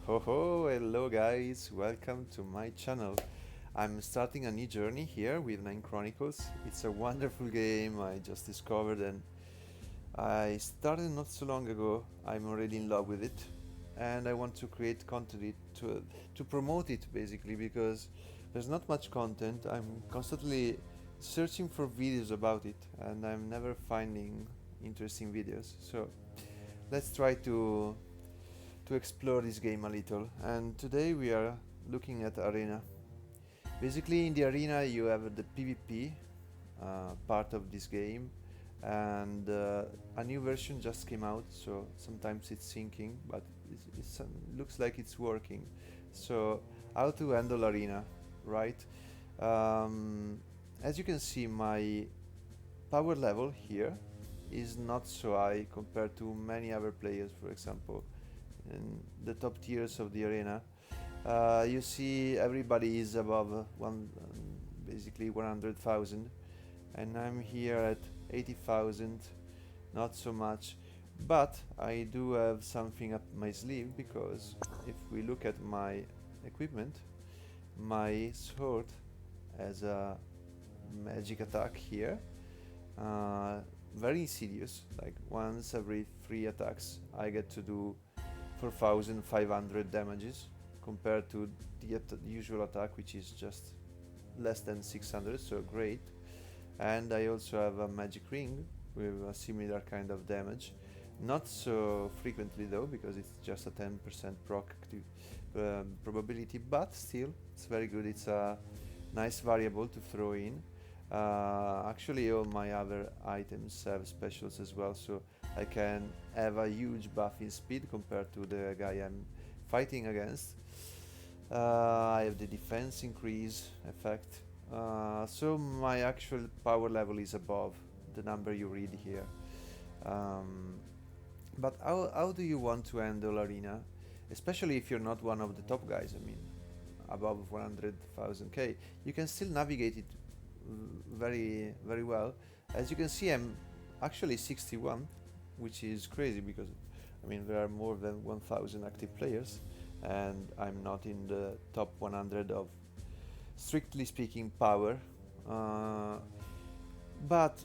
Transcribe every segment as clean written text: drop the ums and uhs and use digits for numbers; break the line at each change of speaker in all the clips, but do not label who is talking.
Ho ho, hello guys, welcome to my channel. I'm starting a new journey here with Nine Chronicles. It's a wonderful game I just discovered and I started not so long ago. I'm already in love with it and I want to create content to promote it basically because there's not much content. I'm constantly searching for videos about it and I'm never finding interesting videos. So let's try to explore this game a little. And today we are looking at arena. Basically, in the arena you have the PVP part of this game, and a new version just came out. So sometimes it's syncing, but it looks like it's working. So how to handle arena, right? As you can see, my power level here is not so high compared to many other players, for example in the top tiers of the arena. You see everybody is above basically 100,000 and I'm here at 80,000, not so much, but I do have something up my sleeve because if we look at my equipment, my sword has a magic attack here, very insidious, like once every 3 attacks I get to do 4,500 damages compared to the usual attack, which is just less than 600, so great. And I also have a magic ring with a similar kind of damage, not so frequently though because it's just a 10% proc probability, but still it's very good. It's a nice variable to throw in. Actually all my other items have specials as well, so I can have a huge buff in speed compared to the guy I'm fighting against. I have the defense increase effect, so my actual power level is above the number you read here. But how do you want to handle arena, especially if you're not one of the top guys? I mean, above 100,000k, you can still navigate it very well. As you can see, I'm actually 61, which is crazy because I mean there are more than 1,000 active players and I'm not in the top 100 of, strictly speaking, power. But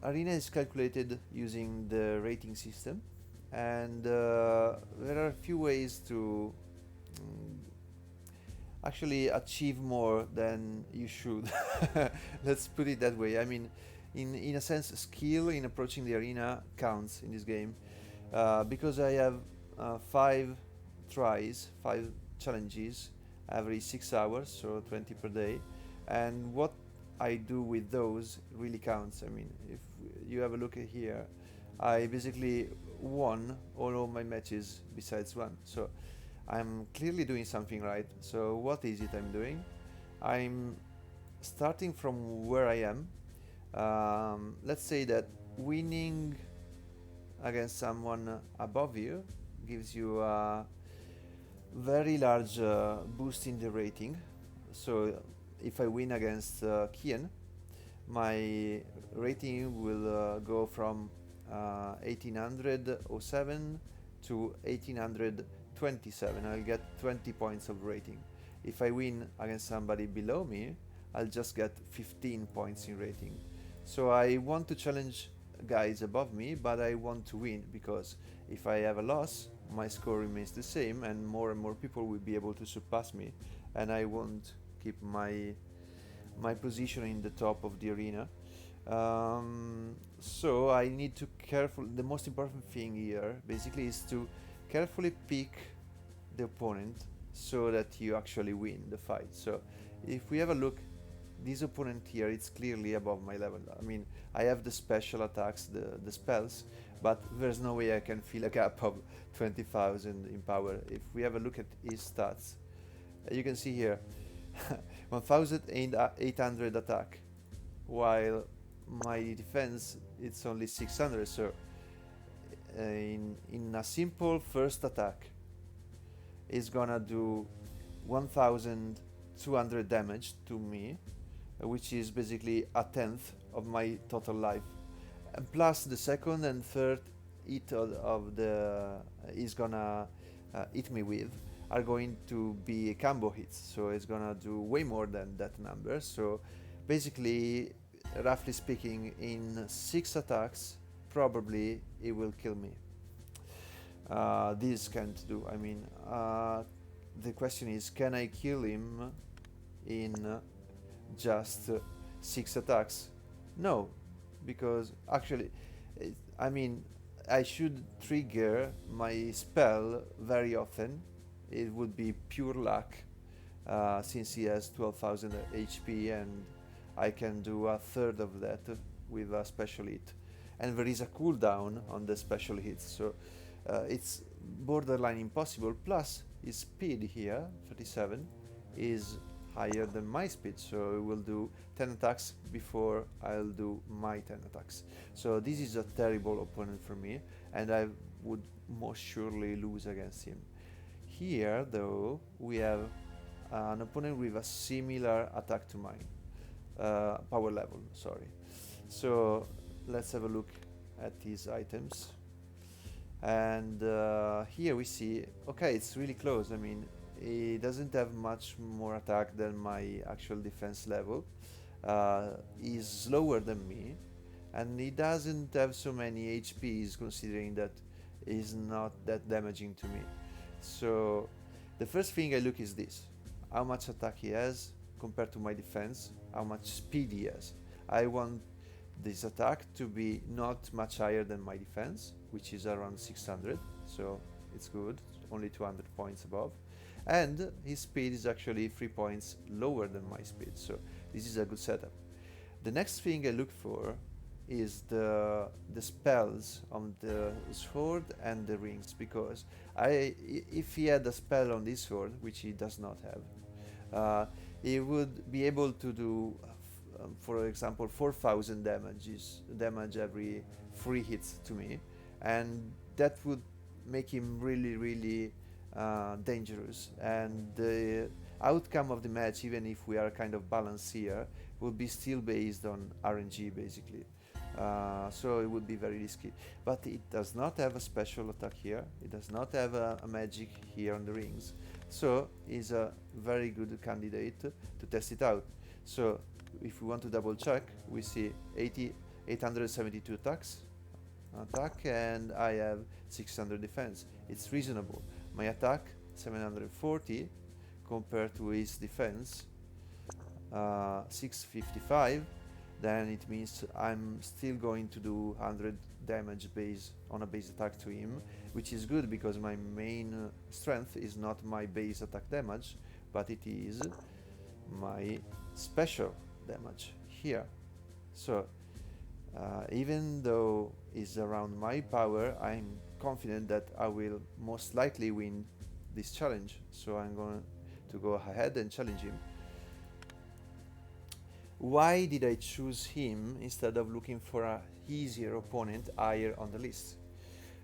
arena is calculated using the rating system and there are a few ways to actually achieve more than you should. Let's put it that way. I mean, in a sense, skill in approaching the arena counts in this game because I have 5 challenges every 6 hours, so 20 per day, and what I do with those really counts. I mean, if you have a look at here, I basically won all of my matches besides one, so I'm clearly doing something right. So what is it I'm doing? I'm starting from where I am. Let's say that winning against someone above you gives you a very large boost in the rating. So if I win against Kian, my rating will go from 1807 to 1827. I'll get 20 points of rating. If I win against somebody below me, I'll just get 15 points in rating. So I want to challenge guys above me, but I want to win because if I have a loss, my score remains the same and more people will be able to surpass me and I won't keep my position in the top of the arena. So I need to the most important thing here basically is to carefully pick the opponent so that you actually win the fight. So if we have a look, this opponent here, it's clearly above my level. I mean, I have the special attacks, the spells, but there's no way I can fill a gap of 20,000 in power. If we have a look at his stats, you can see here 1,800 attack, while my defense it's only 600. So in a simple first attack is gonna do 1,200 damage to me, which is basically a tenth of my total life, and plus the second and third hit of the is gonna hit me with, are going to be combo hits, so it's gonna do way more than that number. So basically, roughly speaking, in 6 attacks, probably it will kill me. This can't do. I mean, the question is, can I kill him in just 6 attacks? No, because actually, I mean, I should trigger my spell very often. It would be pure luck, since he has 12,000 HP and I can do a third of that with a special hit. And there is a cooldown on the special hits, so it's borderline impossible. Plus, his speed here, 37, is higher than my speed, so it will do 10 attacks before I'll do my 10 attacks. So this is a terrible opponent for me, and I would most surely lose against him. Here, though, we have an opponent with a similar attack to mine, power level, sorry. So let's have a look at these items. And here we see, okay, it's really close. I mean, he doesn't have much more attack than my actual defense level. He's slower than me, and he doesn't have so many HPs, considering that he's not that damaging to me. So the first thing I look is this: how much attack he has compared to my defense, how much speed he has. I want this attack to be not much higher than my defense, which is around 600, so it's good, only 200 points above. And his speed is actually 3 points lower than my speed, so this is a good setup. The next thing I look for is the spells on the sword and the rings, because if he had a spell on this sword, which he does not have, he would be able to do, for example, 4,000 damage every 3 hits to me, and that would make him really dangerous. And the outcome of the match, even if we are kind of balanced here, would be still based on RNG basically. So it would be very risky. But it does not have a special attack here, it does not have a magic here on the rings, so is a very good candidate to test it out. So if we want to double check, we see 872 attack, and I have 600 defense. It's reasonable. My attack 740 compared to his defense 655, then it means I'm still going to do 100 damage on a base attack to him, which is good because my main strength is not my base attack damage, but it is my special damage here. So even though it's around my power, I'm confident that I will most likely win this challenge, so I'm going to go ahead and challenge him. Why did I choose him instead of looking for a easier opponent higher on the list?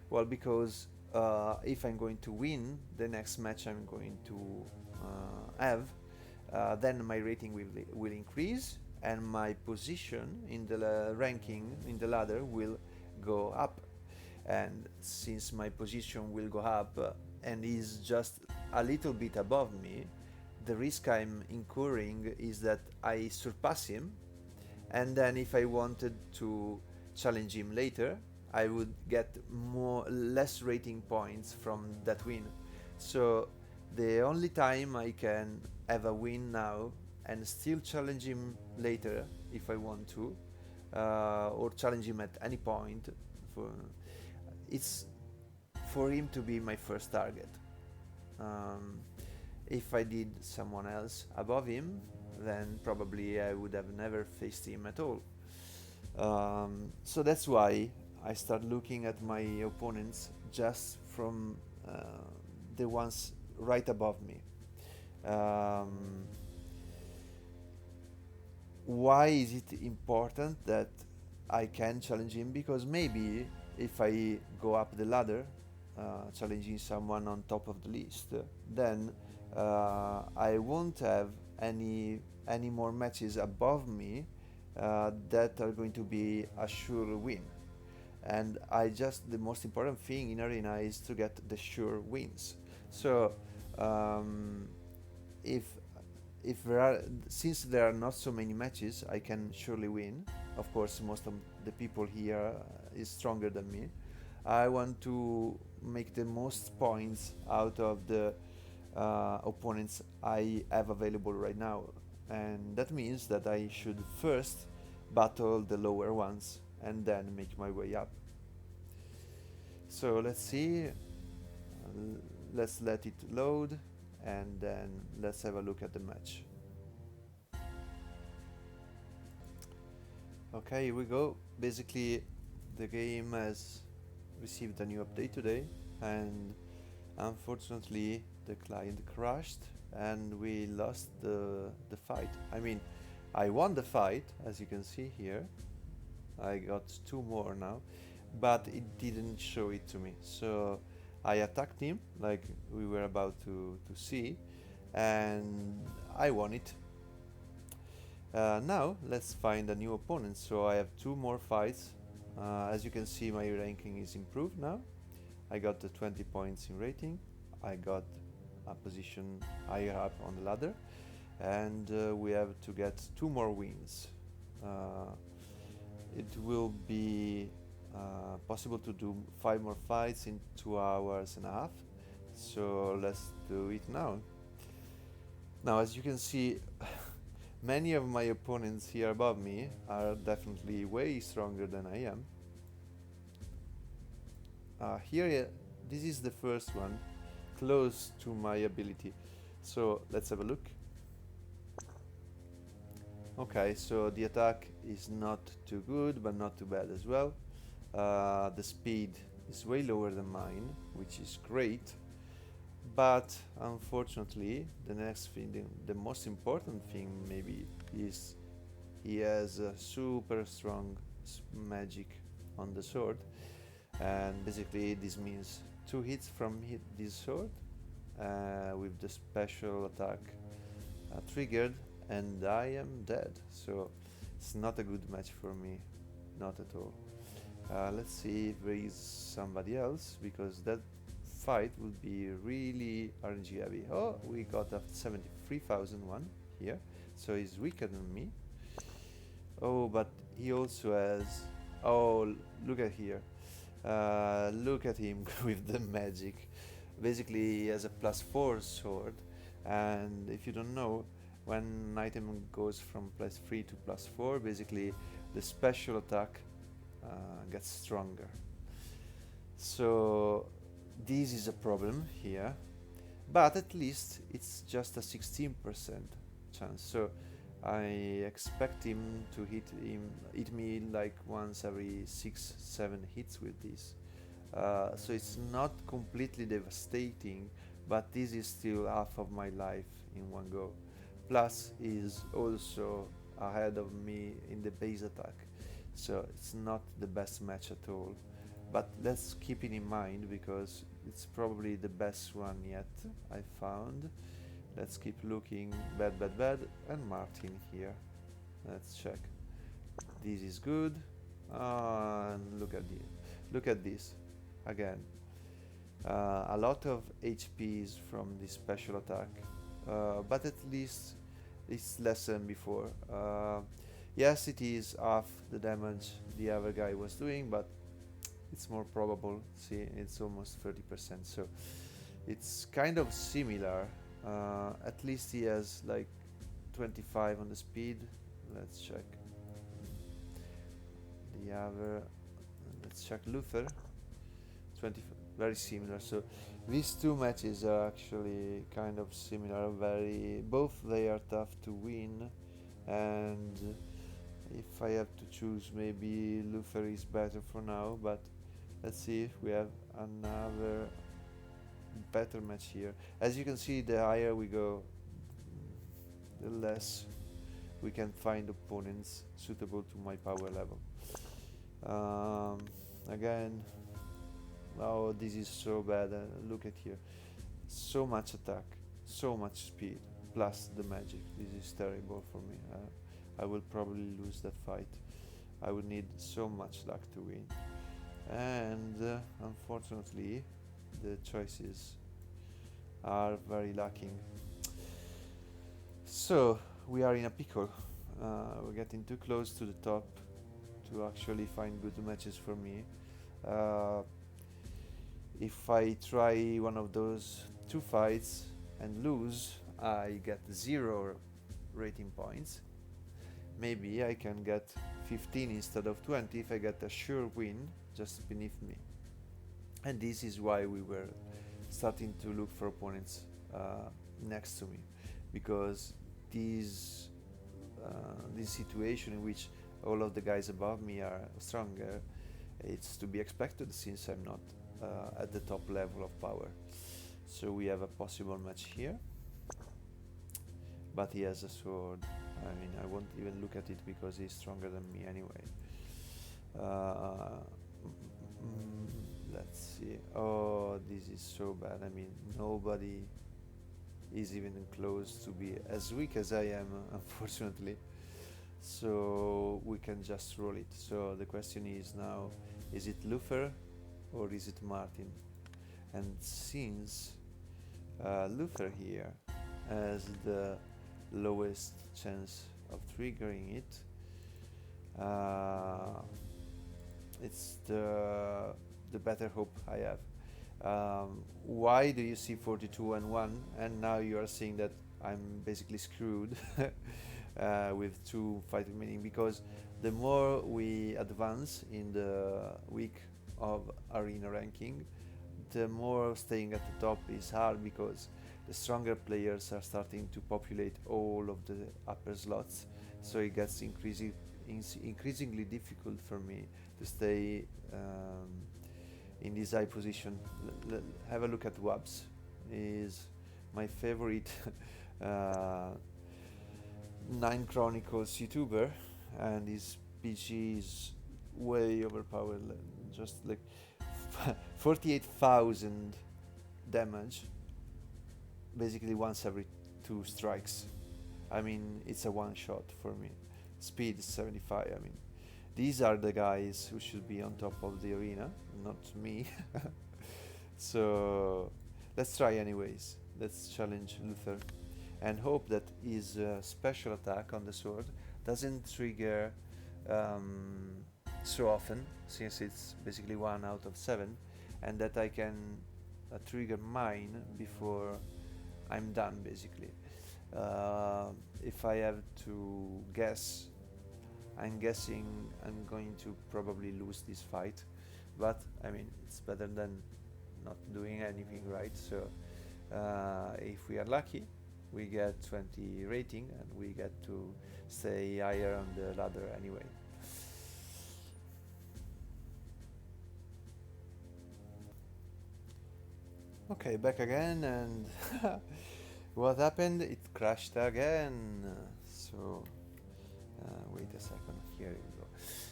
Well, because if I'm going to win the next match I'm going to have, then my rating will increase, and my position in the ranking in the ladder will go up. And since my position will go up and is just a little bit above me, the risk I'm incurring is that I surpass him, and then if I wanted to challenge him later, I would get less rating points from that win. So the only time I can have a win now and still challenge him later if I want to, or challenge him at any point, it's for him to be my first target. If I did someone else above him, then probably I would have never faced him at all. So that's why I start looking at my opponents just from the ones right above me. Why is it important that I can challenge him? Because maybe if I go up the ladder, challenging someone on top of the list, then I won't have any more matches above me that are going to be a sure win. And the most important thing in arena is to get the sure wins. So Um, if if there are since there are not so many matches, I can surely win. Of course, most of the people here is stronger than me. I want to make the most points out of the opponents I have available right now, and that means that I should first battle the lower ones and then make my way up. So let's see. Let's let it load, and then let's have a look at the match. Okay, here we go. Basically, the game has received a new update today, and unfortunately the client crashed and we lost the fight. I mean, I won the fight, as you can see here. I got two more now, but it didn't show it to me. So I attacked him like we were about to see, and I won it. Now let's find a new opponent. So I have two more fights. As you can see, my ranking is improved now. I got the 20 points in rating. I got a position higher up on the ladder, and we have to get two more wins. It will be possible to do 5 more fights in 2 hours and a half. So let's do it now. Now, as you can see, many of my opponents here above me are definitely way stronger than I am. Here, this is the first one, close to my ability. So let's have a look. Okay, so the attack is not too good, but not too bad as well. The speed is way lower than mine, which is great. But unfortunately, the next thing, the most important thing maybe, is he has a super strong magic on the sword. And basically this means 2 hits from this sword with the special attack triggered, and I am dead. So it's not a good match for me, not at all. Let's see if there is somebody else, because that fight would be really RNG heavy. Oh, we got a 73,001 here, so he's weaker than me. Oh, but he also has... Oh, look at here. Look at him with the magic. Basically, he has a +4 sword, and if you don't know, when an item goes from +3 to +4, basically the special attack gets stronger. So this is a problem here, but at least it's just a 16% chance. So I expect him to hit me like once every 6-7 hits with this. So it's not completely devastating, but this is still half of my life in one go. Plus is also ahead of me in the base attack, so it's not the best match at all. But let's keep it in mind, because it's probably the best one yet I found. Let's keep looking. Bad, bad, bad, and Martin here. Let's check. This is good. And look at this again. A lot of HPs from this special attack, but at least it's less than before. Yes, it is half the damage the other guy was doing, but it's more probable. See, it's almost 30%, so it's kind of similar. At least he has like 25 on the speed. Let's check the other. Let's check Luther. 20, very similar. So these two matches are actually kind of similar. Both they are tough to win, and if I have to choose, maybe Luther is better for now. But let's see if we have another better match here. As you can see, the higher we go, the less we can find opponents suitable to my power level. Again, oh, this is so bad. Look at here, so much attack, so much speed, plus the magic. This is terrible for me. I will probably lose that fight. I would need so much luck to win, and unfortunately the choices are very lacking. So we are in a pickle. We're getting too close to the top to actually find good matches for me. Uh, if I try one of those two fights and lose, I get 0 rating points. Maybe I can get 15 instead of 20 if I get a sure win just beneath me. And this is why we were starting to look for opponents next to me, because this situation in which all of the guys above me are stronger, it's to be expected since I'm not at the top level of power. So we have a possible match here, but he has a sword. I mean, I won't even look at it because he's stronger than me anyway. Let's see. Oh, this is so bad. I mean, nobody is even close to be as weak as I am, unfortunately. So we can just roll it. So the question is now, is it Luther or is it Martin? And since Luther here has the lowest chance of triggering it, it's the better hope I have. Why do you see 42 and 1 and now you are seeing that I'm basically screwed with 2 fighting meaning? Because the more we advance in the week of arena ranking, the more staying at the top is hard, because the stronger players are starting to populate all of the upper slots, so it gets increasingly difficult for me to stay in this high position. Have a look at Wabs. Is my favorite Nine Chronicles YouTuber, and his PG is way overpowered, just like 48,000 damage basically once every 2 strikes. I mean, it's a one shot for me. Speed is 75. I mean, these are the guys who should be on top of the arena, not me. So let's try anyways. Let's challenge Luther and hope that his special attack on the sword doesn't trigger so often, since it's basically 1 out of 7, and that I can trigger mine before I'm done, basically. If I have to guess, I'm guessing I'm going to probably lose this fight, but I mean, it's better than not doing anything, right? So if we are lucky, we get 20 rating and we get to stay higher on the ladder anyway. Okay, back again, and what happened? It crashed again. So wait a second, here we go.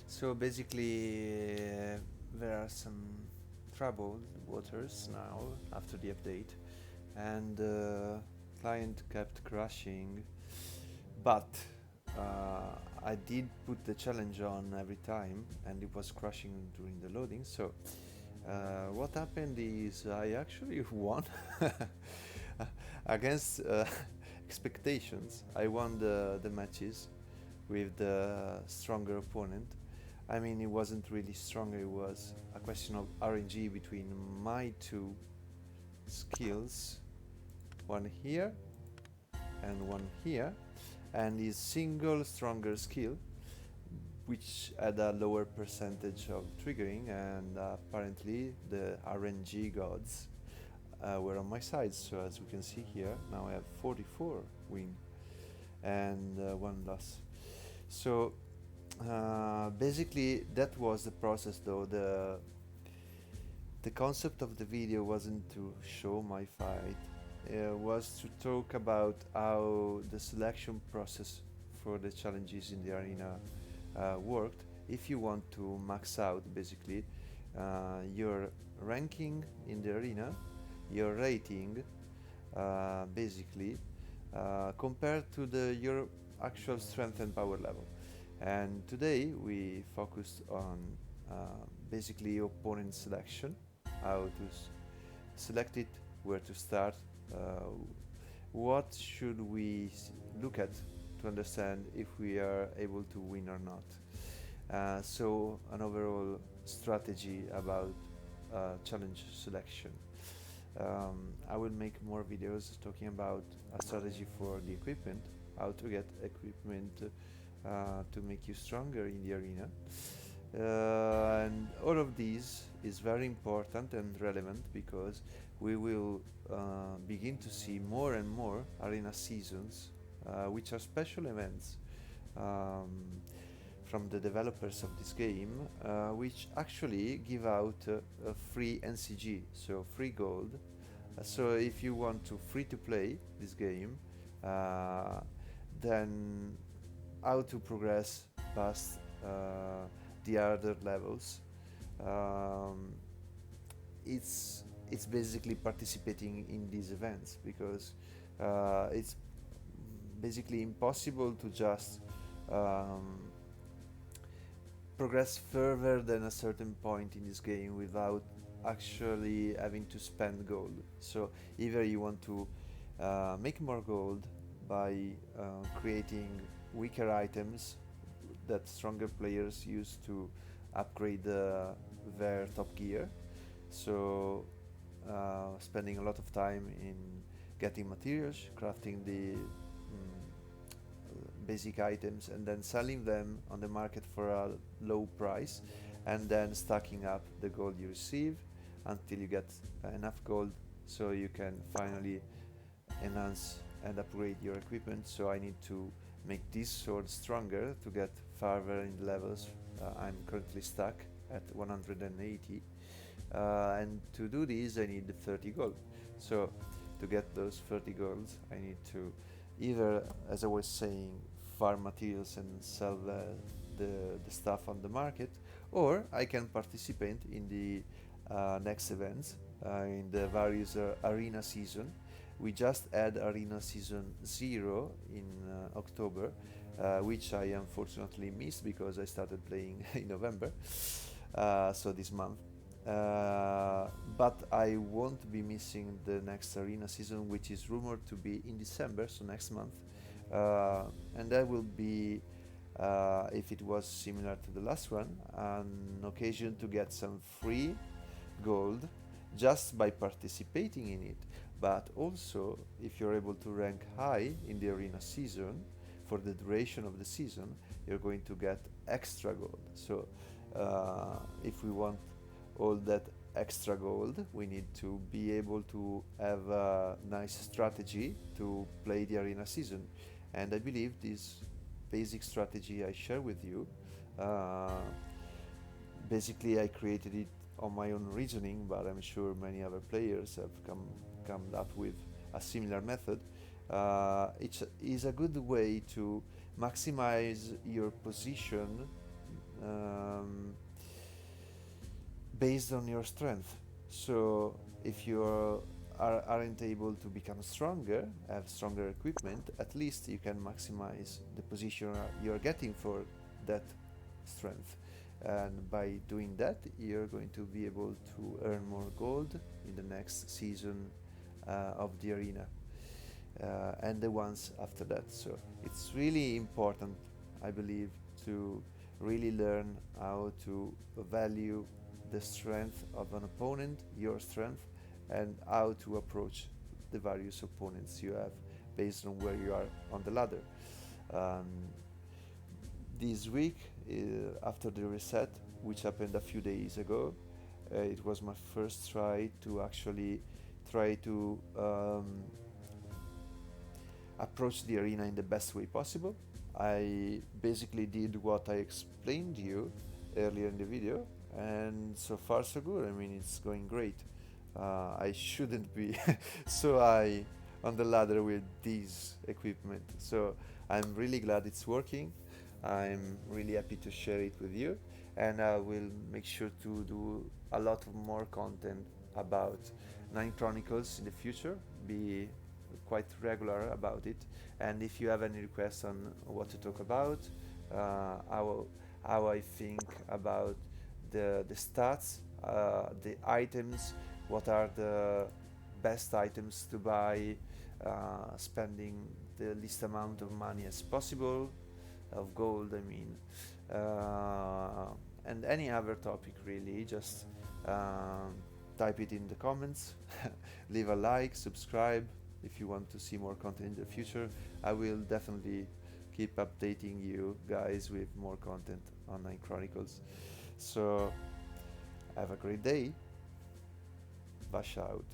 So basically there are some troubled waters now after the update, and client kept crashing, but I did put the challenge on every time and it was crashing during the loading. So what happened is I actually won against expectations. I won the matches with the stronger opponent. I mean, it wasn't really stronger, it was a question of RNG between my 2 skills, one here and one here, and his single stronger skill, which had a lower percentage of triggering, and apparently the RNG gods were on my side. So as we can see here, now I have 44 win and 1 loss. So basically that was the process, though. The concept of the video wasn't to show my fight, it was to talk about how the selection process for the challenges in the arena worked. If you want to max out basically your ranking in the arena, your rating basically compared to your actual strength and power level. And today we focused on basically opponent selection, how to select it, where to start, what should we look at to understand if we are able to win or not. So an overall strategy about challenge selection. I will make more videos talking about a strategy for the equipment, how to get equipment to make you stronger in the arena. And all of these is very important and relevant because we will begin to see more and more arena seasons, which are special events um, from the developers of this game, which actually give out a free NCG, so free gold. So if you want to free to play this game, then how to progress past the other levels. Um, it's basically participating in these events because it's basically impossible to just progress further than a certain point in this game without actually having to spend gold. So either you want to make more gold by creating weaker items that stronger players use to upgrade their top gear, so spending a lot of time in getting materials, crafting the basic items and then selling them on the market for a low price, and then stacking up the gold you receive until you get enough gold so you can finally enhance and upgrade your equipment. So I need to make this sword stronger to get farther in the levels. I'm currently stuck at 180, and to do this I need 30 gold. So to get those 30 golds I need to either, as I was saying, farm materials and sell the stuff on the market, or I can participate in the next events in the various arena season. We just had arena season 0 in October, which I unfortunately missed because I started playing in November, so this month. But I won't be missing the next arena season, which is rumored to be in December, so next month. And that will be, if it was similar to the last one, an occasion to get some free gold just by participating in it. But also, if you're able to rank high in the arena season for the duration of the season, you're going to get extra gold. So if we want all that extra gold, we need to be able to have a nice strategy to play the arena season. And I believe this basic strategy I share with you, basically I created it on my own reasoning, but I'm sure many other players have come up with a similar method. It is a good way to maximize your position based on your strength. So if you aren't able to become stronger, have stronger equipment, at least you can maximize the position you're getting for that strength. And by doing that, you're going to be able to earn more gold in the next season of the arena and the ones after that. So it's really important, I believe, to really learn how to value the strength of an opponent, your strength, and how to approach the various opponents you have based on where you are on the ladder. This week, after the reset, which happened a few days ago, it was my first try to actually try to approach the arena in the best way possible. I basically did what I explained to you earlier in the video, and so far so good. I mean, it's going great. I shouldn't be so high on the ladder with this equipment, so I'm really glad it's working. I'm really happy to share it with you, and I will make sure to do a lot of more content about Nine Chronicles in the future, be quite regular about it. And if you have any requests on what to talk about, how I think about the stats, the items, what are the best items to buy, spending the least amount of money as possible, of gold I mean, and any other topic really. Just type it in the comments, leave a like, subscribe if you want to see more content in the future. I will definitely keep updating you guys with more content on Nine Chronicles. So have a great day. Bash out.